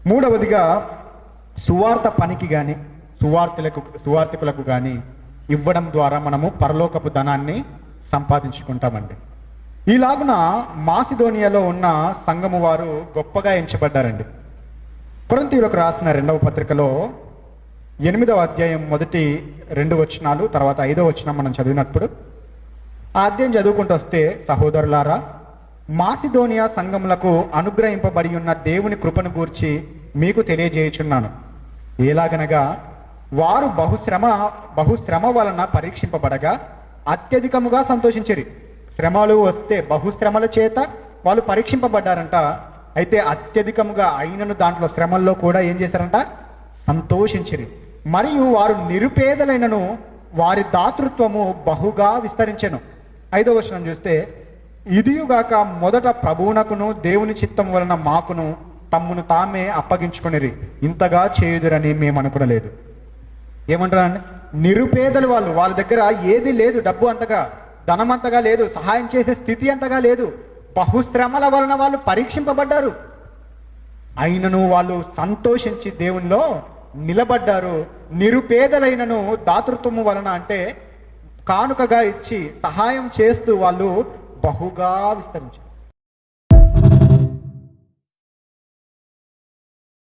మూడవదిగా సువార్త పనికి కానీ సువార్థికులకు కానీ ఇవ్వడం ద్వారా మనము పరలోకపు ధనాన్ని సంపాదించుకుంటామండి. ఈలాగున మాసిదోనియాలో ఉన్న సంఘము వారు గొప్పగా ఎంచబడ్డారండి. కొరింథీయులకు రాసిన 2వ పత్రికలో 8వ అధ్యాయం మొదటి 2 వచనాలు తర్వాత 5వ వచనం మనం చదివినప్పుడు ఆ అధ్యాయం చదువుకుంటూ వస్తే, సహోదరులారా, మాసిదోనియా సంఘములకు అనుగ్రహింపబడి ఉన్న దేవుని కృపను గూర్చి మీకు తెలియజేయుచున్నాను. ఎలాగనగా వారు బహుశ్రమ వలన పరీక్షింపబడగా అత్యధికముగా సంతోషించిరి. శ్రమలు వస్తే బహుశ్రమల చేత వాళ్ళు పరీక్షింపబడ్డారంట. అయితే అత్యధికముగా అయినను దాంట్లో శ్రమల్లో కూడా ఏం చేశారంట? సంతోషించిరి. మరియు వారు నిరుపేదలైనను వారి దాతృత్వము బహుగా విస్తరించెను. 5వ వచనం చూస్తే, ఇదియుగాక మొదట ప్రభువునకును దేవుని చిత్తం వలన మాకును తమ్మును తామే అప్పగించుకునేది, ఇంతగా చేయుదురని మేము అనుకునలేదు. ఏమంటారండి? నిరుపేదలు వాళ్ళ దగ్గర ఏది లేదు, డబ్బు అంతగా, ధనం అంతగా లేదు, సహాయం చేసే స్థితి అంతగా లేదు. బహుశ్రమల వలన వాళ్ళు పరీక్షింపబడ్డారు. అయినను వాళ్ళు సంతోషించి దేవునిలో నిలబడ్డారు. నిరుపేదలైనను దాతృత్వము వలన, అంటే కానుకగా ఇచ్చి సహాయం చేస్తూ వాళ్ళు బహుగా విస్తరించారు.